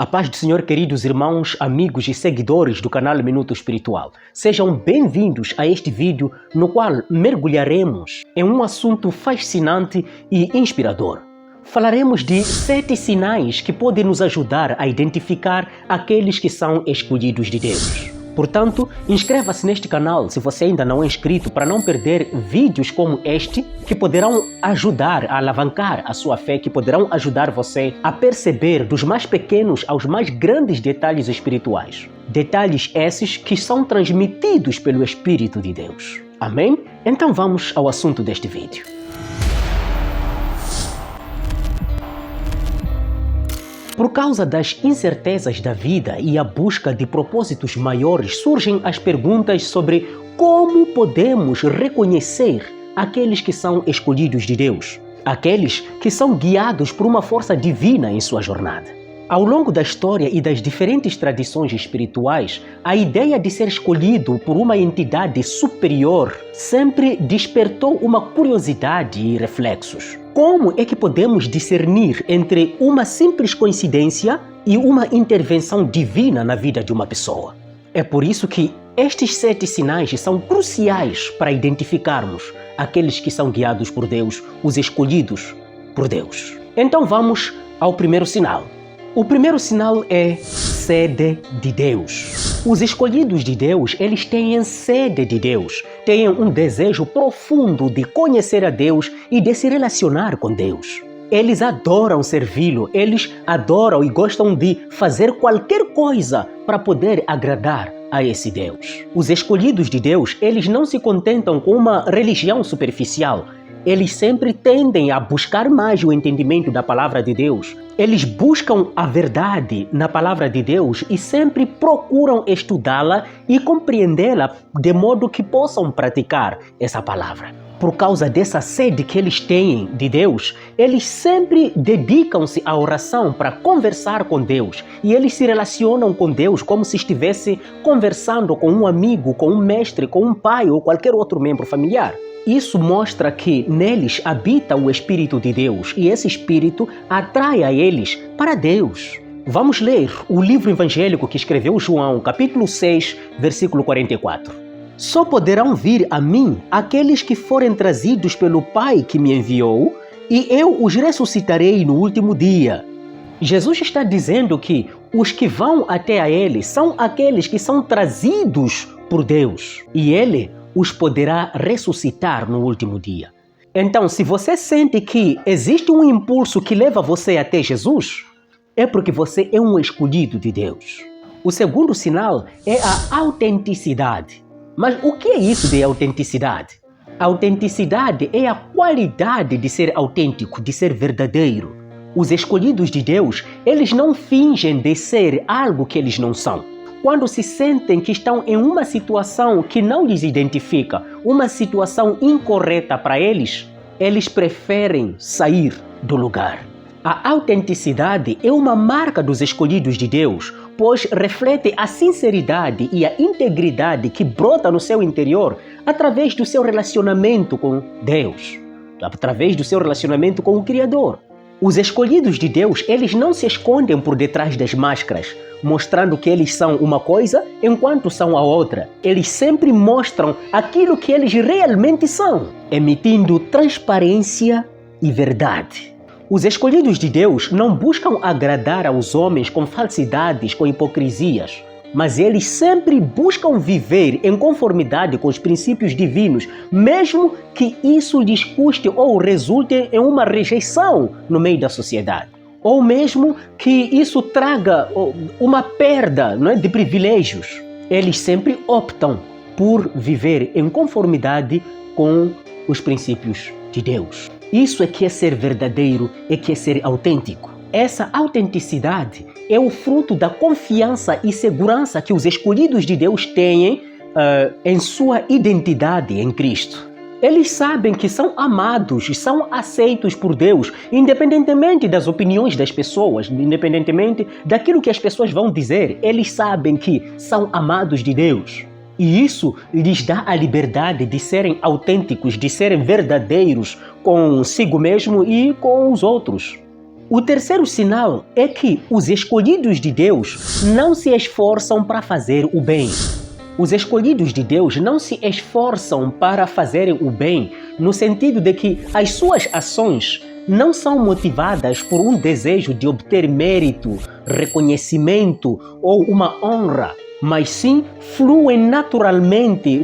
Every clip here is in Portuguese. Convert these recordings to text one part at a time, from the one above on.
A paz do Senhor, queridos irmãos, amigos e seguidores do canal Minuto Espiritual. Sejam bem-vindos a este vídeo no qual mergulharemos em um assunto fascinante e inspirador. Falaremos de 7 sinais que podem nos ajudar a identificar aqueles que são escolhidos de Deus. Portanto, inscreva-se neste canal se você ainda não é inscrito para não perder vídeos como este que poderão ajudar a alavancar a sua fé, que poderão ajudar você a perceber dos mais pequenos aos mais grandes detalhes espirituais. Detalhes esses que são transmitidos pelo Espírito de Deus. Amém? Então vamos ao assunto deste vídeo. Por causa das incertezas da vida e a busca de propósitos maiores, surgem as perguntas sobre como podemos reconhecer aqueles que são escolhidos de Deus, aqueles que são guiados por uma força divina em sua jornada. Ao longo da história e das diferentes tradições espirituais, a ideia de ser escolhido por uma entidade superior sempre despertou uma curiosidade e reflexos. Como é que podemos discernir entre uma simples coincidência e uma intervenção divina na vida de uma pessoa? É por isso que estes 7 sinais são cruciais para identificarmos aqueles que são guiados por Deus, os escolhidos por Deus. Então vamos ao primeiro sinal. O primeiro sinal é sede de Deus. Os escolhidos de Deus, eles têm sede de Deus, têm um desejo profundo de conhecer a Deus e de se relacionar com Deus. Eles adoram servi-lo, eles adoram e gostam de fazer qualquer coisa para poder agradar a esse Deus. Os escolhidos de Deus, eles não se contentam com uma religião superficial. Eles sempre tendem a buscar mais o entendimento da palavra de Deus. Eles buscam a verdade na palavra de Deus e sempre procuram estudá-la e compreendê-la de modo que possam praticar essa palavra. Por causa dessa sede que eles têm de Deus, eles sempre dedicam-se à oração para conversar com Deus. E eles se relacionam com Deus como se estivesse conversando com um amigo, com um mestre, com um pai ou qualquer outro membro familiar. Isso mostra que neles habita o Espírito de Deus e esse Espírito atrai a eles para Deus. Vamos ler o livro evangélico que escreveu João, capítulo 6, versículo 44. Só poderão vir a mim aqueles que forem trazidos pelo Pai que me enviou, e eu os ressuscitarei no último dia. Jesus está dizendo que os que vão até a Ele são aqueles que são trazidos por Deus, e Ele os poderá ressuscitar no último dia. Então, se você sente que existe um impulso que leva você até Jesus, é porque você é um escolhido de Deus. O segundo sinal é a autenticidade. Mas o que é isso de autenticidade? A autenticidade é a qualidade de ser autêntico, de ser verdadeiro. Os escolhidos de Deus, eles não fingem de ser algo que eles não são. Quando se sentem que estão em uma situação que não lhes identifica, uma situação incorreta para eles, eles preferem sair do lugar. A autenticidade é uma marca dos escolhidos de Deus, pois reflete a sinceridade e a integridade que brota no seu interior através do seu relacionamento com Deus, através do seu relacionamento com o Criador. Os escolhidos de Deus, eles não se escondem por detrás das máscaras, mostrando que eles são uma coisa enquanto são a outra. Eles sempre mostram aquilo que eles realmente são, emitindo transparência e verdade. Os escolhidos de Deus não buscam agradar aos homens com falsidades, com hipocrisias, mas eles sempre buscam viver em conformidade com os princípios divinos, mesmo que isso lhes custe ou resulte em uma rejeição no meio da sociedade. Ou mesmo que isso traga uma perda, não é, de privilégios. Eles sempre optam por viver em conformidade com os princípios de Deus. Isso é que é ser verdadeiro, é que é ser autêntico. Essa autenticidade é o fruto da confiança e segurança que os escolhidos de Deus têm em sua identidade em Cristo. Eles sabem que são amados e são aceitos por Deus, independentemente das opiniões das pessoas, independentemente daquilo que as pessoas vão dizer. Eles sabem que são amados de Deus. E isso lhes dá a liberdade de serem autênticos, de serem verdadeiros consigo mesmo e com os outros. O terceiro sinal é que os escolhidos de Deus não se esforçam para fazer o bem. Os escolhidos de Deus não se esforçam para fazerem o bem, no sentido de que as suas ações não são motivadas por um desejo de obter mérito, reconhecimento ou uma honra, mas sim fluem naturalmente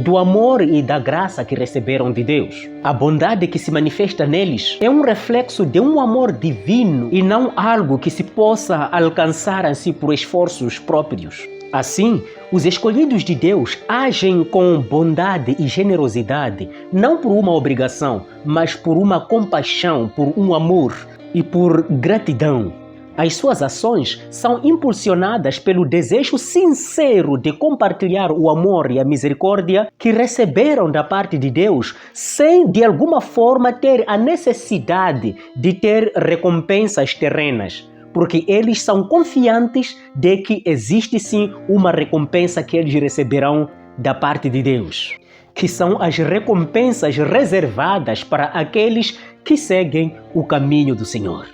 do amor e da graça que receberam de Deus. A bondade que se manifesta neles é um reflexo de um amor divino e não algo que se possa alcançar assim por esforços próprios. Assim, os escolhidos de Deus agem com bondade e generosidade, não por uma obrigação, mas por uma compaixão, por um amor e por gratidão. As suas ações são impulsionadas pelo desejo sincero de compartilhar o amor e a misericórdia que receberam da parte de Deus, sem de alguma forma ter a necessidade de ter recompensas terrenas. Porque eles são confiantes de que existe sim uma recompensa que eles receberão da parte de Deus, que são as recompensas reservadas para aqueles que seguem o caminho do Senhor.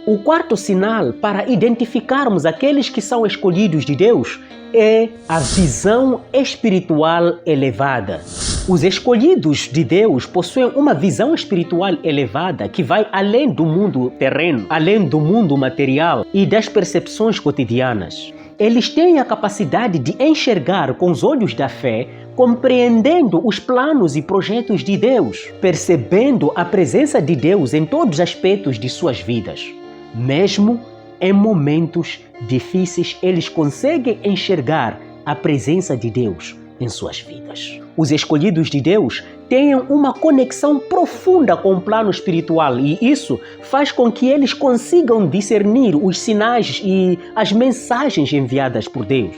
O quarto sinal para identificarmos aqueles que são escolhidos de Deus é a visão espiritual elevada. Os escolhidos de Deus possuem uma visão espiritual elevada que vai além do mundo terreno, além do mundo material e das percepções cotidianas. Eles têm a capacidade de enxergar com os olhos da fé, compreendendo os planos e projetos de Deus, percebendo a presença de Deus em todos os aspectos de suas vidas. Mesmo em momentos difíceis, eles conseguem enxergar a presença de Deus em suas vidas. Os escolhidos de Deus têm uma conexão profunda com o plano espiritual e isso faz com que eles consigam discernir os sinais e as mensagens enviadas por Deus.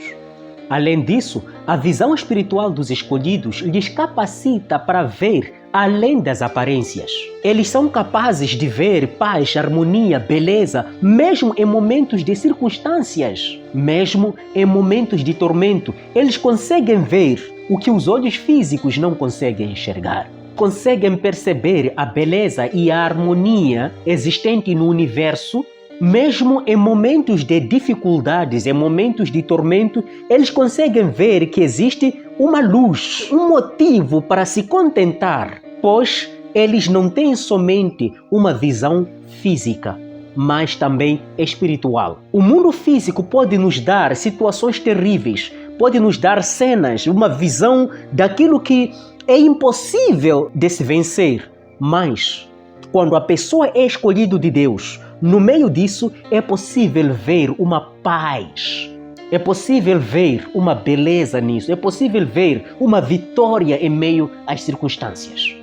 Além disso, a visão espiritual dos escolhidos lhes capacita para ver além das aparências. Eles são capazes de ver paz, harmonia, beleza, mesmo em momentos de circunstâncias. Mesmo em momentos de tormento, eles conseguem ver o que os olhos físicos não conseguem enxergar. Conseguem perceber a beleza e a harmonia existente no universo. Mesmo em momentos de dificuldades, em momentos de tormento, eles conseguem ver que existe uma luz, um motivo para se contentar, pois eles não têm somente uma visão física, mas também espiritual. O mundo físico pode nos dar situações terríveis, pode nos dar cenas, uma visão daquilo que é impossível de se vencer, mas quando a pessoa é escolhida de Deus, no meio disso é possível ver uma paz, é possível ver uma beleza nisso, é possível ver uma vitória em meio às circunstâncias.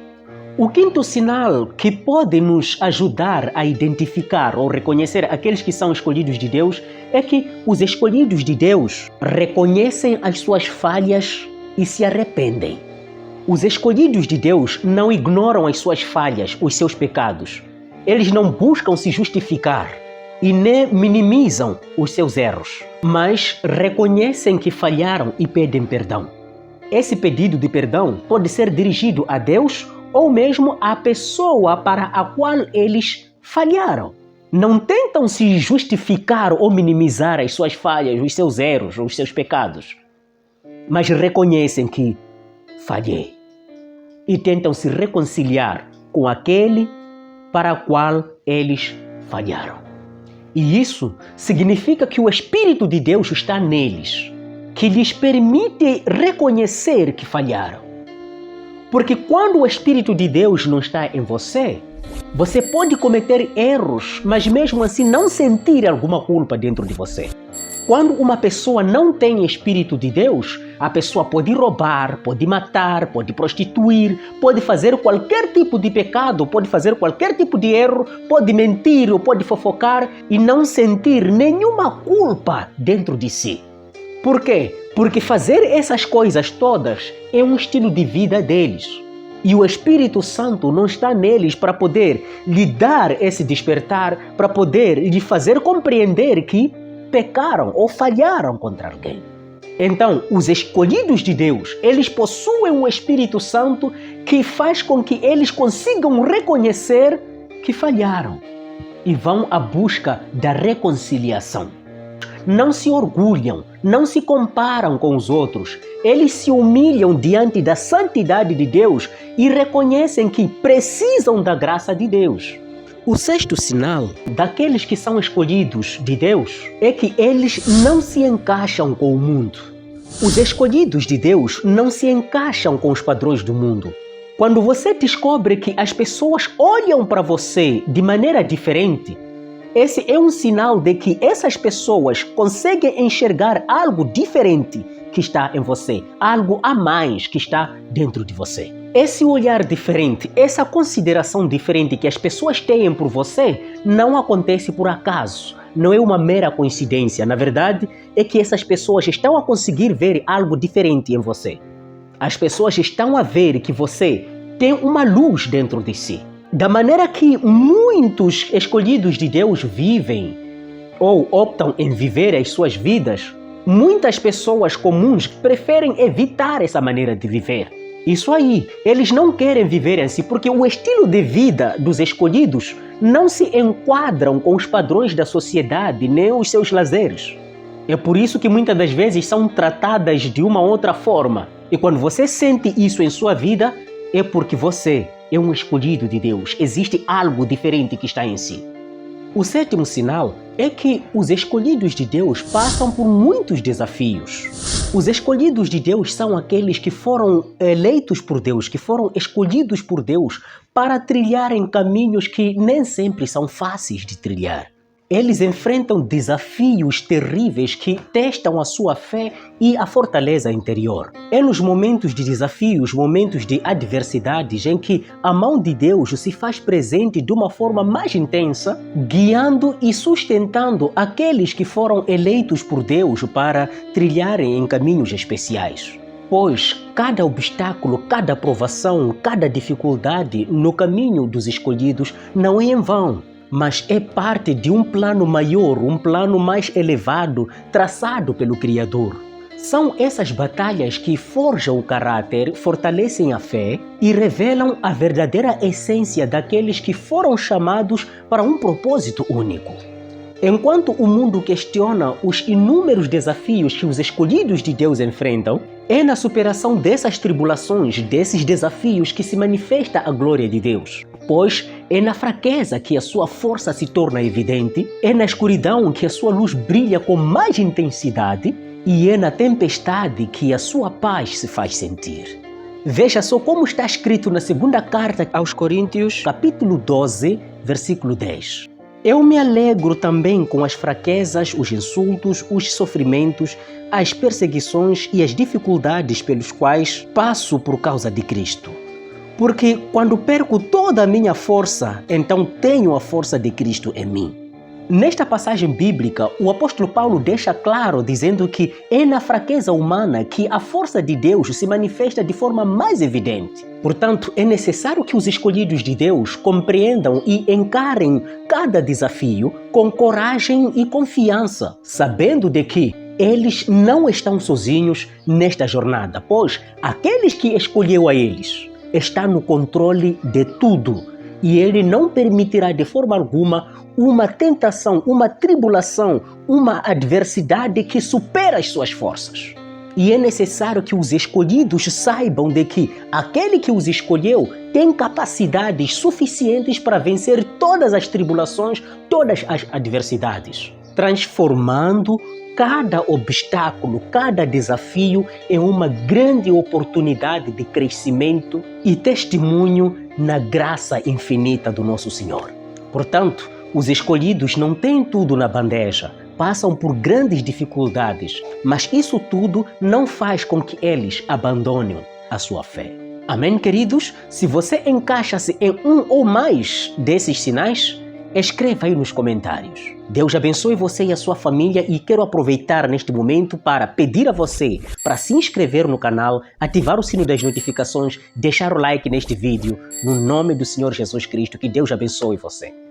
O quinto sinal que pode nos ajudar a identificar ou reconhecer aqueles que são escolhidos de Deus é que os escolhidos de Deus reconhecem as suas falhas e se arrependem. Os escolhidos de Deus não ignoram as suas falhas, os seus pecados. Eles não buscam se justificar e nem minimizam os seus erros, mas reconhecem que falharam e pedem perdão. Esse pedido de perdão pode ser dirigido a Deus ou mesmo à pessoa para a qual eles falharam. Não tentam se justificar ou minimizar as suas falhas, os seus erros, os seus pecados, mas reconhecem que falhei e tentam se reconciliar com aquele para o qual eles falharam. E isso significa que o Espírito de Deus está neles, que lhes permite reconhecer que falharam. Porque quando o Espírito de Deus não está em você, você pode cometer erros, mas mesmo assim não sentir alguma culpa dentro de você. Quando uma pessoa não tem Espírito de Deus, a pessoa pode roubar, pode matar, pode prostituir, pode fazer qualquer tipo de pecado, pode fazer qualquer tipo de erro, pode mentir ou pode fofocar e não sentir nenhuma culpa dentro de si. Por quê? Porque fazer essas coisas todas é um estilo de vida deles. E o Espírito Santo não está neles para poder lhe dar esse despertar, para poder lhe fazer compreender que pecaram ou falharam contra alguém. Então, os escolhidos de Deus, eles possuem um Espírito Santo que faz com que eles consigam reconhecer que falharam. e vão à busca da reconciliação. Não se orgulham, não se comparam com os outros. Eles se humilham diante da santidade de Deus e reconhecem que precisam da graça de Deus. O sexto sinal daqueles que são escolhidos de Deus é que eles não se encaixam com o mundo. Os escolhidos de Deus não se encaixam com os padrões do mundo. Quando você descobre que as pessoas olham para você de maneira diferente, esse é um sinal de que essas pessoas conseguem enxergar algo diferente que está em você, algo a mais que está dentro de você. Esse olhar diferente, essa consideração diferente que as pessoas têm por você não acontece por acaso, não é uma mera coincidência. Na verdade, é que essas pessoas estão a conseguir ver algo diferente em você. As pessoas estão a ver que você tem uma luz dentro de si. Da maneira que muitos escolhidos de Deus vivem ou optam em viver as suas vidas, muitas pessoas comuns preferem evitar essa maneira de viver. Isso aí, eles não querem viver assim porque o estilo de vida dos escolhidos não se enquadram com os padrões da sociedade nem os seus lazeres. É por isso que muitas das vezes são tratadas de uma outra forma. E quando você sente isso em sua vida, é porque você é um escolhido de Deus. Existe algo diferente que está em si. O sétimo sinal é que os escolhidos de Deus passam por muitos desafios. Os escolhidos de Deus são aqueles que foram eleitos por Deus, que foram escolhidos por Deus para trilharem caminhos que nem sempre são fáceis de trilhar. Eles enfrentam desafios terríveis que testam a sua fé e a fortaleza interior. É nos momentos de desafios, momentos de adversidades, em que a mão de Deus se faz presente de uma forma mais intensa, guiando e sustentando aqueles que foram eleitos por Deus para trilharem em caminhos especiais. Pois cada obstáculo, cada provação, cada dificuldade no caminho dos escolhidos não é em vão, mas é parte de um plano maior, um plano mais elevado, traçado pelo Criador. São essas batalhas que forjam o caráter, fortalecem a fé e revelam a verdadeira essência daqueles que foram chamados para um propósito único. Enquanto o mundo questiona os inúmeros desafios que os escolhidos de Deus enfrentam, é na superação dessas tribulações, desses desafios, que se manifesta a glória de Deus. Pois é na fraqueza que a sua força se torna evidente, é na escuridão que a sua luz brilha com mais intensidade e é na tempestade que a sua paz se faz sentir. Veja só como está escrito na segunda carta aos Coríntios, capítulo 12, versículo 10. Eu me alegro também com as fraquezas, os insultos, os sofrimentos, as perseguições e as dificuldades pelos quais passo por causa de Cristo. Porque quando perco toda a minha força, então tenho a força de Cristo em mim. Nesta passagem bíblica, o apóstolo Paulo deixa claro dizendo que é na fraqueza humana que a força de Deus se manifesta de forma mais evidente. Portanto, é necessário que os escolhidos de Deus compreendam e encarem cada desafio com coragem e confiança, sabendo de que eles não estão sozinhos nesta jornada, pois aqueles que escolheu a eles está no controle de tudo e Ele não permitirá de forma alguma uma tentação, uma tribulação, uma adversidade que supera as suas forças. E é necessário que os escolhidos saibam de que aquele que os escolheu tem capacidades suficientes para vencer todas as tribulações, todas as adversidades, transformando cada obstáculo, cada desafio em uma grande oportunidade de crescimento e testemunho na graça infinita do nosso Senhor. Portanto, os escolhidos não têm tudo na bandeja, passam por grandes dificuldades, mas isso tudo não faz com que eles abandonem a sua fé. Amém, queridos? Se você encaixa-se em um ou mais desses sinais, escreva aí nos comentários. Deus abençoe você e a sua família e quero aproveitar neste momento para pedir a você para se inscrever no canal, ativar o sino das notificações, deixar o like neste vídeo. No nome do Senhor Jesus Cristo, que Deus abençoe você.